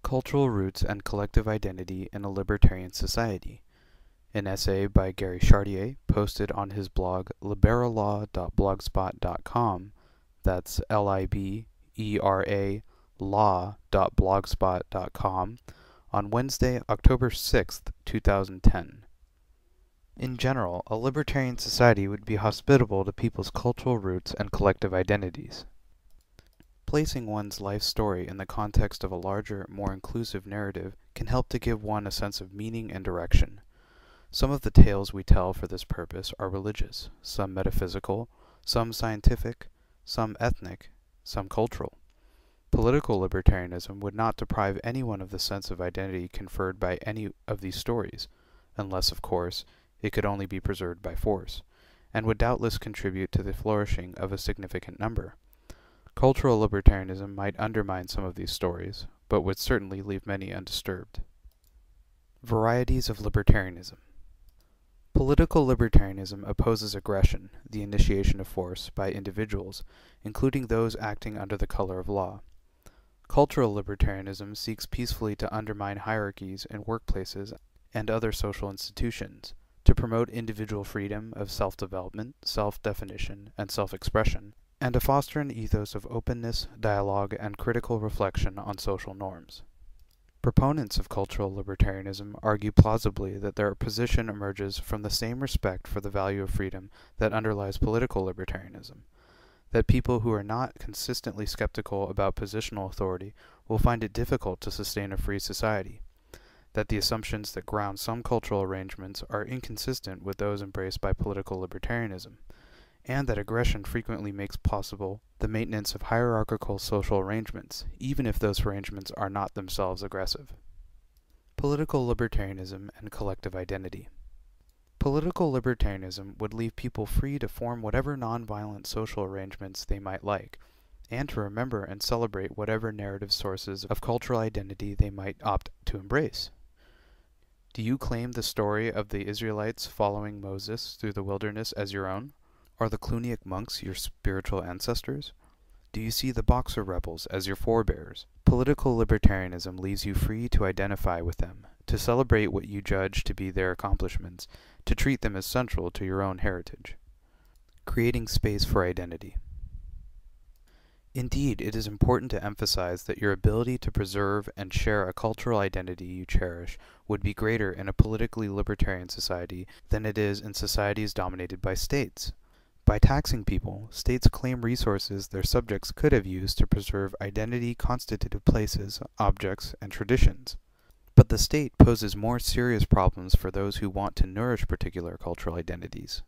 Cultural Roots and Collective Identity in a Libertarian Society, an essay by Gary Chartier, posted on his blog liberalaw.blogspot.com, that's Libera law.blogspot.com, on Wednesday, October 6th, 2010. In general, a libertarian society would be hospitable to people's cultural roots and collective identities. Placing one's life story in the context of a larger, more inclusive narrative can help to give one a sense of meaning and direction. Some of the tales we tell for this purpose are religious, some metaphysical, some scientific, some ethnic, some cultural. Political libertarianism would not deprive anyone of the sense of identity conferred by any of these stories, unless, of course, it could only be preserved by force, and would doubtless contribute to the flourishing of a significant number. Cultural libertarianism might undermine some of these stories, but would certainly leave many undisturbed. Varieties of libertarianism. Political libertarianism opposes aggression, the initiation of force, by individuals, including those acting under the color of law. Cultural libertarianism seeks peacefully to undermine hierarchies in workplaces and other social institutions, to promote individual freedom of self-development, self-definition, and self-expression, and to foster an ethos of openness, dialogue, and critical reflection on social norms. Proponents of cultural libertarianism argue plausibly that their position emerges from the same respect for the value of freedom that underlies political libertarianism, that people who are not consistently skeptical about positional authority will find it difficult to sustain a free society, that the assumptions that ground some cultural arrangements are inconsistent with those embraced by political libertarianism, and that aggression frequently makes possible the maintenance of hierarchical social arrangements, even if those arrangements are not themselves aggressive. Political libertarianism and collective identity. Political libertarianism would leave people free to form whatever nonviolent social arrangements they might like, and to remember and celebrate whatever narrative sources of cultural identity they might opt to embrace. Do you claim the story of the Israelites following Moses through the wilderness as your own? Are the Cluniac monks your spiritual ancestors? Do you see the Boxer rebels as your forebears? Political libertarianism leaves you free to identify with them, to celebrate what you judge to be their accomplishments, to treat them as central to your own heritage. Creating space for identity. Indeed, it is important to emphasize that your ability to preserve and share a cultural identity you cherish would be greater in a politically libertarian society than it is in societies dominated by states. By taxing people, states claim resources their subjects could have used to preserve identity-constitutive places, objects, and traditions. But the state poses more serious problems for those who want to nourish particular cultural identities.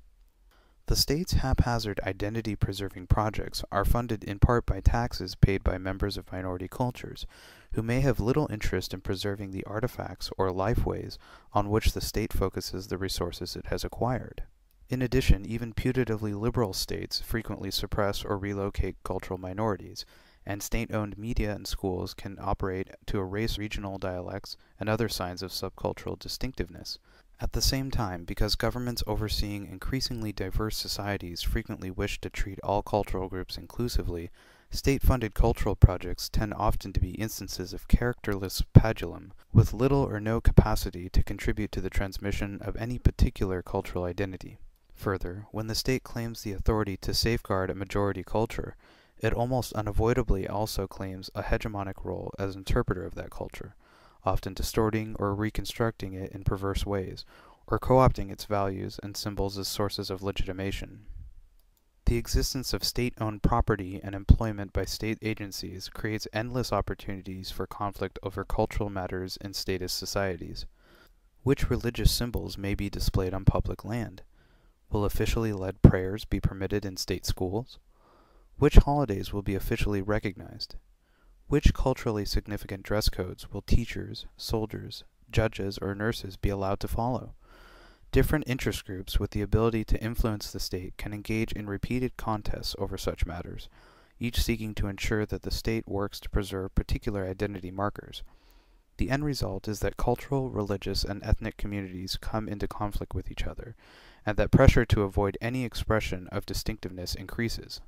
The state's haphazard identity-preserving projects are funded in part by taxes paid by members of minority cultures, who may have little interest in preserving the artifacts or lifeways on which the state focuses the resources it has acquired. In addition, even putatively liberal states frequently suppress or relocate cultural minorities, and state-owned media and schools can operate to erase regional dialects and other signs of subcultural distinctiveness. At the same time, because governments overseeing increasingly diverse societies frequently wish to treat all cultural groups inclusively, state-funded cultural projects tend often to be instances of characterless pagulum, with little or no capacity to contribute to the transmission of any particular cultural identity. Further, when the state claims the authority to safeguard a majority culture, it almost unavoidably also claims a hegemonic role as interpreter of that culture, often distorting or reconstructing it in perverse ways, or co-opting its values and symbols as sources of legitimation. The existence of state-owned property and employment by state agencies creates endless opportunities for conflict over cultural matters in statist societies. Which religious symbols may be displayed on public land? Will officially led prayers be permitted in state schools? Which holidays will be officially recognized? Which culturally significant dress codes will teachers, soldiers, judges, or nurses be allowed to follow? Different interest groups with the ability to influence the state can engage in repeated contests over such matters, each seeking to ensure that the state works to preserve particular identity markers. The end result is that cultural, religious, and ethnic communities come into conflict with each other, and that pressure to avoid any expression of distinctiveness increases.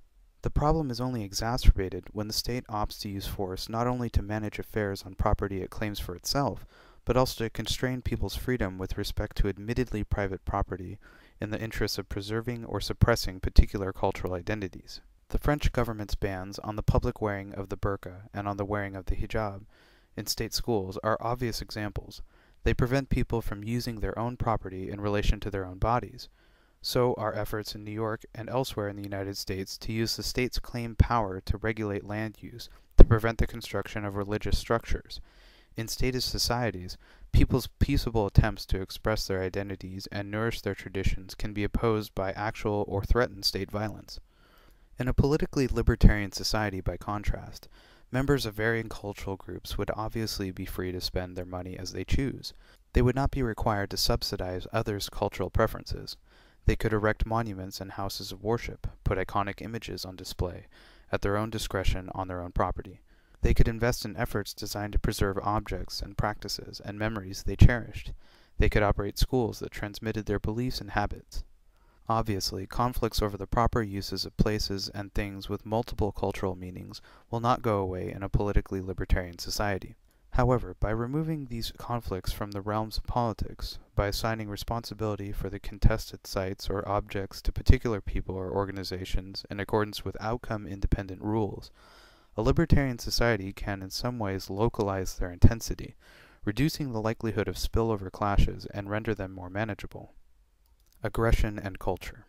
The problem is only exacerbated when the state opts to use force not only to manage affairs on property it claims for itself, but also to constrain people's freedom with respect to admittedly private property in the interests of preserving or suppressing particular cultural identities. The French government's bans on the public wearing of the burqa and on the wearing of the hijab in state schools are obvious examples. They prevent people from using their own property in relation to their own bodies. So are efforts in New York and elsewhere in the United States to use the state's claimed power to regulate land use to prevent the construction of religious structures. In statist societies, people's peaceable attempts to express their identities and nourish their traditions can be opposed by actual or threatened state violence. In a politically libertarian society, by contrast, members of varying cultural groups would obviously be free to spend their money as they choose. They would not be required to subsidize others' cultural preferences. They could erect monuments and houses of worship, put iconic images on display, at their own discretion on their own property. They could invest in efforts designed to preserve objects and practices and memories they cherished. They could operate schools that transmitted their beliefs and habits. Obviously, conflicts over the proper uses of places and things with multiple cultural meanings will not go away in a politically libertarian society. However, by removing these conflicts from the realms of politics, by assigning responsibility for the contested sites or objects to particular people or organizations in accordance with outcome-independent rules, a libertarian society can in some ways localize their intensity, reducing the likelihood of spillover clashes and render them more manageable. Aggression and culture.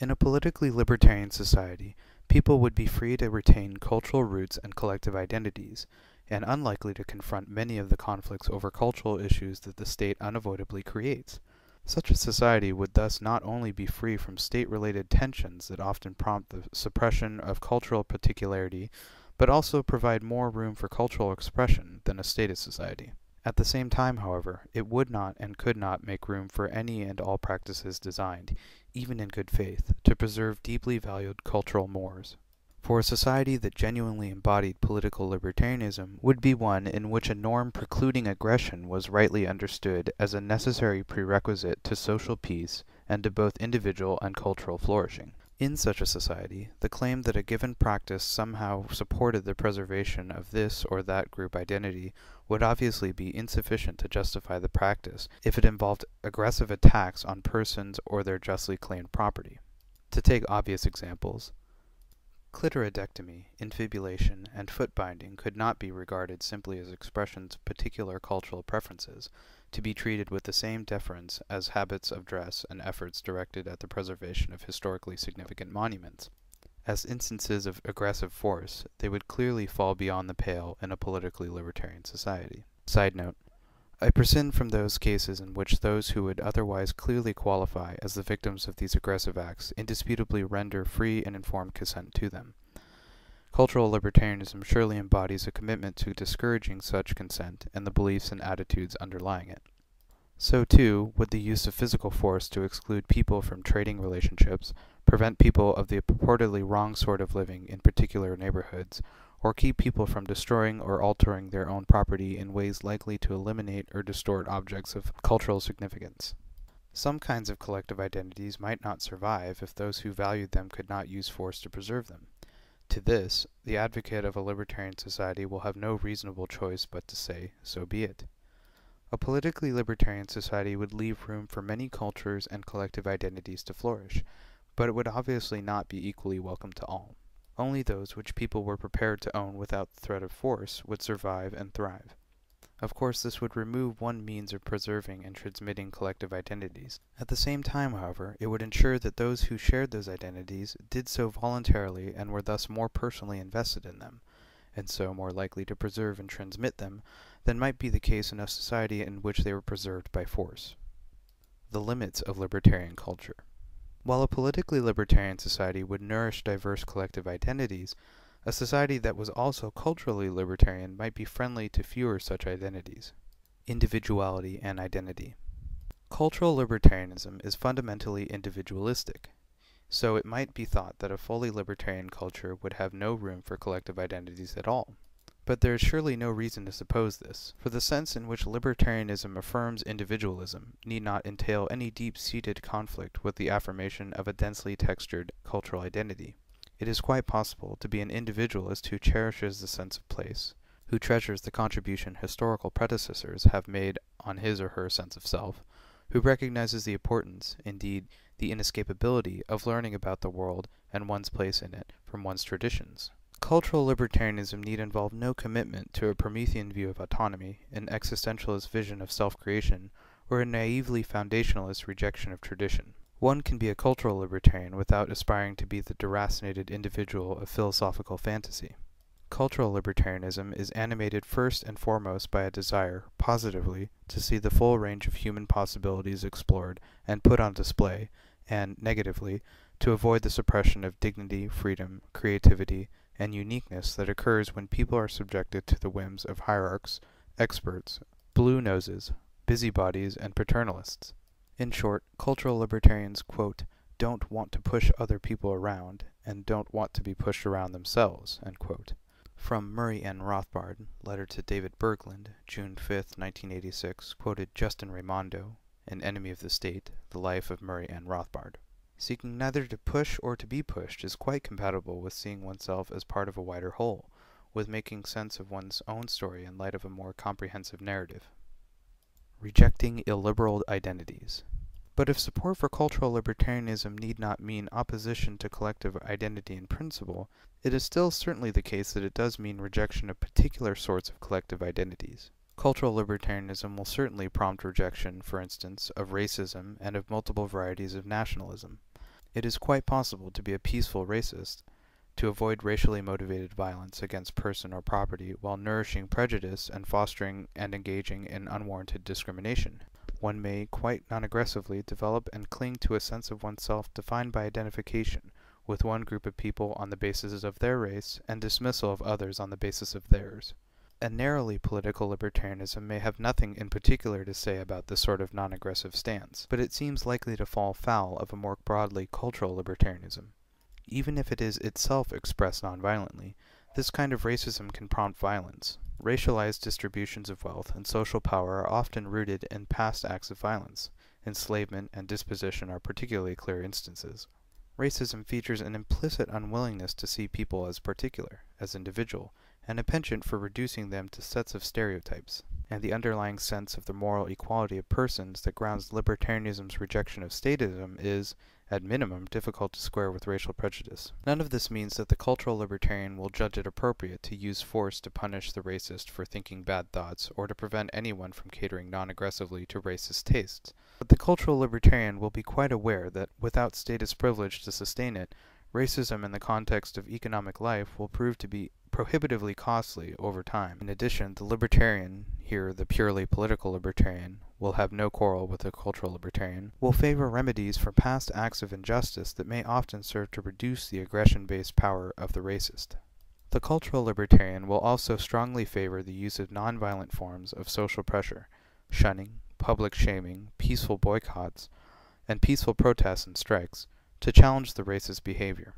In a politically libertarian society, people would be free to retain cultural roots and collective identities, and unlikely to confront many of the conflicts over cultural issues that the state unavoidably creates. Such a society would thus not only be free from state-related tensions that often prompt the suppression of cultural particularity, but also provide more room for cultural expression than a statist society. At the same time, however, it would not and could not make room for any and all practices designed, even in good faith, to preserve deeply valued cultural mores. For a society that genuinely embodied political libertarianism would be one in which a norm precluding aggression was rightly understood as a necessary prerequisite to social peace and to both individual and cultural flourishing. In such a society, the claim that a given practice somehow supported the preservation of this or that group identity would obviously be insufficient to justify the practice if it involved aggressive attacks on persons or their justly claimed property. To take obvious examples, clitoridectomy, infibulation, and foot binding could not be regarded simply as expressions of particular cultural preferences, to be treated with the same deference as habits of dress and efforts directed at the preservation of historically significant monuments. As instances of aggressive force, they would clearly fall beyond the pale in a politically libertarian society. Side note: I prescind from those cases in which those who would otherwise clearly qualify as the victims of these aggressive acts indisputably render free and informed consent to them. Cultural libertarianism surely embodies a commitment to discouraging such consent and the beliefs and attitudes underlying it. So too would the use of physical force to exclude people from trading relationships, prevent people of the purportedly wrong sort of living in particular neighborhoods, or keep people from destroying or altering their own property in ways likely to eliminate or distort objects of cultural significance. Some kinds of collective identities might not survive if those who valued them could not use force to preserve them. To this, the advocate of a libertarian society will have no reasonable choice but to say, so be it. A politically libertarian society would leave room for many cultures and collective identities to flourish, but it would obviously not be equally welcome to all. Only those which people were prepared to own without the threat of force would survive and thrive. Of course, this would remove one means of preserving and transmitting collective identities. At the same time, however, it would ensure that those who shared those identities did so voluntarily and were thus more personally invested in them, and so more likely to preserve and transmit them than might be the case in a society in which they were preserved by force. The limits of libertarian culture. While a politically libertarian society would nourish diverse collective identities, a society that was also culturally libertarian might be friendly to fewer such identities. Individuality and identity. Cultural libertarianism is fundamentally individualistic, so it might be thought that a fully libertarian culture would have no room for collective identities at all. But there is surely no reason to suppose this, for the sense in which libertarianism affirms individualism need not entail any deep-seated conflict with the affirmation of a densely textured cultural identity. It is quite possible to be an individualist who cherishes the sense of place, who treasures the contribution historical predecessors have made on his or her sense of self, who recognizes the importance, indeed the inescapability, of learning about the world and one's place in it from one's traditions. Cultural libertarianism need involve no commitment to a Promethean view of autonomy, an existentialist vision of self-creation, or a naively foundationalist rejection of tradition. One can be a cultural libertarian without aspiring to be the deracinated individual of philosophical fantasy. Cultural libertarianism is animated first and foremost by a desire, positively, to see the full range of human possibilities explored and put on display, and, negatively, to avoid the suppression of dignity, freedom, creativity, and uniqueness that occurs when people are subjected to the whims of hierarchs, experts, blue noses, busybodies, and paternalists. In short, cultural libertarians, quote, don't want to push other people around, and don't want to be pushed around themselves, end quote. From Murray N. Rothbard, letter to David Bergland, June 5, 1986, quoted Justin Raimondo, An Enemy of the State, The Life of Murray N. Rothbard. Seeking neither to push or to be pushed is quite compatible with seeing oneself as part of a wider whole, with making sense of one's own story in light of a more comprehensive narrative. Rejecting illiberal identities. But if support for cultural libertarianism need not mean opposition to collective identity in principle, it is still certainly the case that it does mean rejection of particular sorts of collective identities. Cultural libertarianism will certainly prompt rejection, for instance, of racism and of multiple varieties of nationalism. It is quite possible to be a peaceful racist, to avoid racially motivated violence against person or property while nourishing prejudice and fostering and engaging in unwarranted discrimination. One may, quite non-aggressively, develop and cling to a sense of oneself defined by identification with one group of people on the basis of their race and dismissal of others on the basis of theirs. A narrowly political libertarianism may have nothing in particular to say about this sort of non-aggressive stance, but it seems likely to fall foul of a more broadly cultural libertarianism. Even if it is itself expressed nonviolently, this kind of racism can prompt violence. Racialized distributions of wealth and social power are often rooted in past acts of violence. Enslavement and dispossession are particularly clear instances. Racism features an implicit unwillingness to see people as particular, as individual, and a penchant for reducing them to sets of stereotypes, and the underlying sense of the moral equality of persons that grounds libertarianism's rejection of statism is, at minimum, difficult to square with racial prejudice. None of this means that the cultural libertarian will judge it appropriate to use force to punish the racist for thinking bad thoughts, or to prevent anyone from catering non-aggressively to racist tastes. But the cultural libertarian will be quite aware that, without status privilege to sustain it, racism in the context of economic life will prove to be prohibitively costly over time. In addition, the libertarian, here the purely political libertarian, will have no quarrel with the cultural libertarian, will favor remedies for past acts of injustice that may often serve to reduce the aggression-based power of the racist. The cultural libertarian will also strongly favor the use of nonviolent forms of social pressure, shunning, public shaming, peaceful boycotts, and peaceful protests and strikes, to challenge the racist behavior.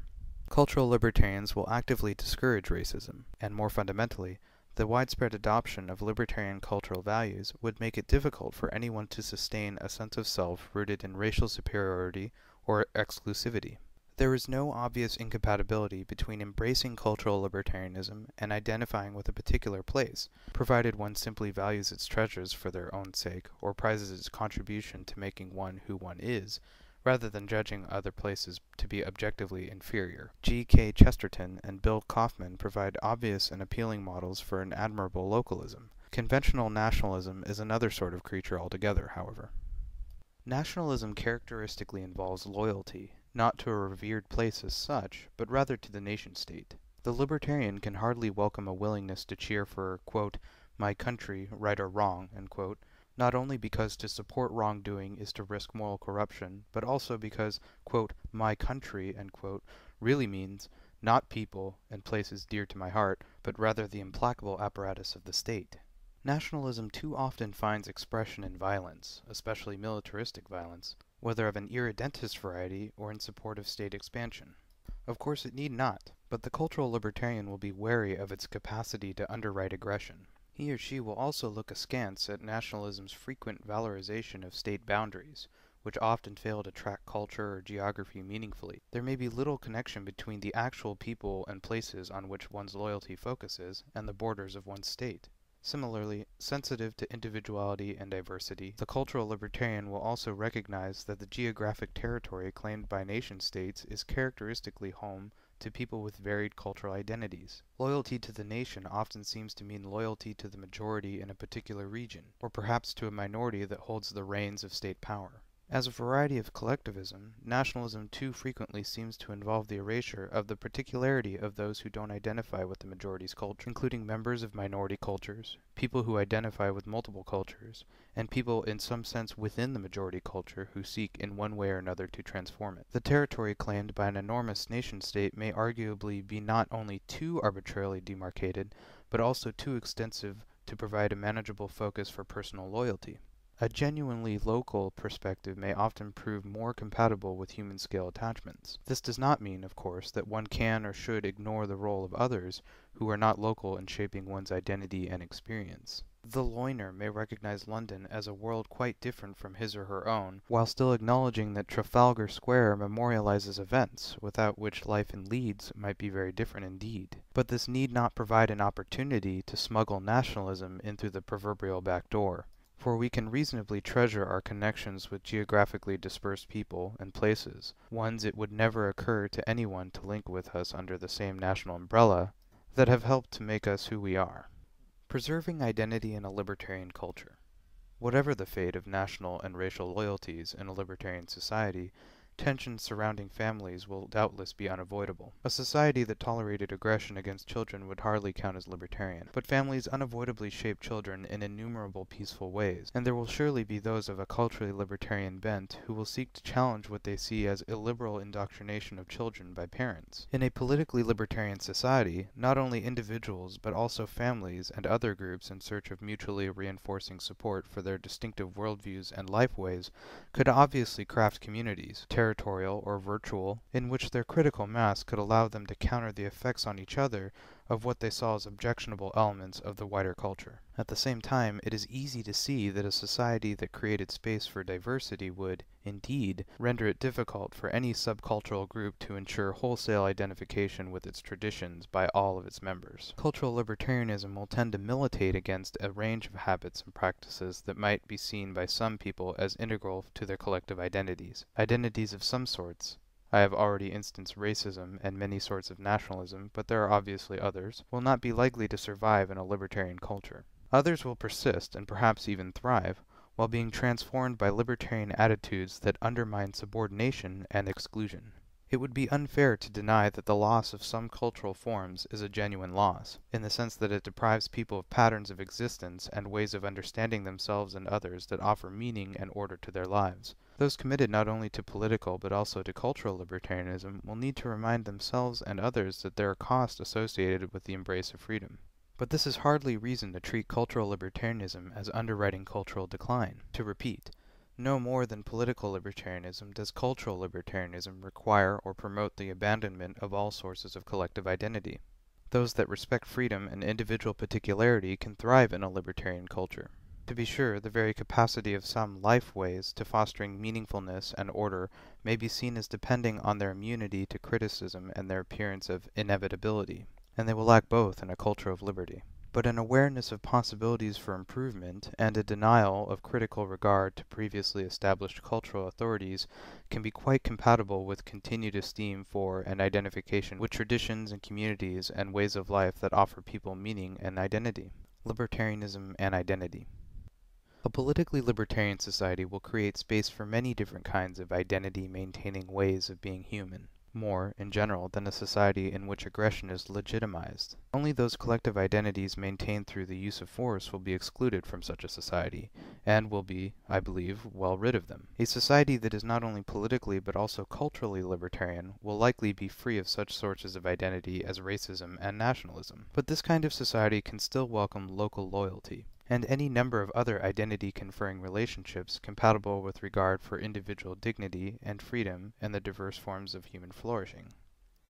Cultural libertarians will actively discourage racism, and more fundamentally, the widespread adoption of libertarian cultural values would make it difficult for anyone to sustain a sense of self rooted in racial superiority or exclusivity. There is no obvious incompatibility between embracing cultural libertarianism and identifying with a particular place, provided one simply values its treasures for their own sake, or prizes its contribution to making one who one is, rather than judging other places to be objectively inferior. G. K. Chesterton and Bill Kaufman provide obvious and appealing models for an admirable localism. Conventional nationalism is another sort of creature altogether, however. Nationalism characteristically involves loyalty, not to a revered place as such, but rather to the nation-state. The libertarian can hardly welcome a willingness to cheer for, quote, my country, right or wrong, end quote, not only because to support wrongdoing is to risk moral corruption, but also because, quote, my country, end quote, really means not people and places dear to my heart, but rather the implacable apparatus of the state. Nationalism too often finds expression in violence, especially militaristic violence, whether of an irredentist variety or in support of state expansion. Of course it need not, but the cultural libertarian will be wary of its capacity to underwrite aggression. He or she will also look askance at nationalism's frequent valorization of state boundaries, which often fail to track culture or geography meaningfully. There may be little connection between the actual people and places on which one's loyalty focuses and the borders of one's state. Similarly, sensitive to individuality and diversity, the cultural libertarian will also recognize that the geographic territory claimed by nation-states is characteristically home to people with varied cultural identities. Loyalty to the nation often seems to mean loyalty to the majority in a particular region, or perhaps to a minority that holds the reins of state power. As a variety of collectivism, nationalism too frequently seems to involve the erasure of the particularity of those who don't identify with the majority's culture, including members of minority cultures, people who identify with multiple cultures, and people in some sense within the majority culture who seek in one way or another to transform it. The territory claimed by an enormous nation-state may arguably be not only too arbitrarily demarcated, but also too extensive to provide a manageable focus for personal loyalty. A genuinely local perspective may often prove more compatible with human-scale attachments. This does not mean, of course, that one can or should ignore the role of others who are not local in shaping one's identity and experience. The loiner may recognize London as a world quite different from his or her own, while still acknowledging that Trafalgar Square memorializes events without which life in Leeds might be very different indeed. But this need not provide an opportunity to smuggle nationalism in through the proverbial back door. For we can reasonably treasure our connections with geographically dispersed people and places, ones it would never occur to anyone to link with us under the same national umbrella, that have helped to make us who we are. Preserving identity in a libertarian culture. Whatever the fate of national and racial loyalties in a libertarian society, tensions surrounding families will doubtless be unavoidable. A society that tolerated aggression against children would hardly count as libertarian, but families unavoidably shape children in innumerable peaceful ways, and there will surely be those of a culturally libertarian bent who will seek to challenge what they see as illiberal indoctrination of children by parents. In a politically libertarian society, not only individuals but also families and other groups in search of mutually reinforcing support for their distinctive worldviews and lifeways could obviously craft communities, territorial or virtual, in which their critical mass could allow them to counter the effects on each other of what they saw as objectionable elements of the wider culture. At the same time, it is easy to see that a society that created space for diversity would, indeed, render it difficult for any subcultural group to ensure wholesale identification with its traditions by all of its members. Cultural libertarianism will tend to militate against a range of habits and practices that might be seen by some people as integral to their collective identities. Identities of some sorts, I have already instanced racism and many sorts of nationalism, but there are obviously others, will not be likely to survive in a libertarian culture. Others will persist and perhaps even thrive, while being transformed by libertarian attitudes that undermine subordination and exclusion. It would be unfair to deny that the loss of some cultural forms is a genuine loss, in the sense that it deprives people of patterns of existence and ways of understanding themselves and others that offer meaning and order to their lives. Those committed not only to political but also to cultural libertarianism will need to remind themselves and others that there are costs associated with the embrace of freedom. But this is hardly reason to treat cultural libertarianism as underwriting cultural decline. To repeat, no more than political libertarianism does cultural libertarianism require or promote the abandonment of all sources of collective identity. Those that respect freedom and individual particularity can thrive in a libertarian culture. To be sure, the very capacity of some life-ways to fostering meaningfulness and order may be seen as depending on their immunity to criticism and their appearance of inevitability, and they will lack both in a culture of liberty. But an awareness of possibilities for improvement and a denial of critical regard to previously established cultural authorities can be quite compatible with continued esteem for and identification with traditions and communities and ways of life that offer people meaning and identity. Libertarianism and identity. A politically libertarian society will create space for many different kinds of identity-maintaining ways of being human, more, in general, than a society in which aggression is legitimized. Only those collective identities maintained through the use of force will be excluded from such a society, and will be, I believe, well rid of them. A society that is not only politically but also culturally libertarian will likely be free of such sources of identity as racism and nationalism. But this kind of society can still welcome local loyalty, and any number of other identity-conferring relationships compatible with regard for individual dignity and freedom and the diverse forms of human flourishing.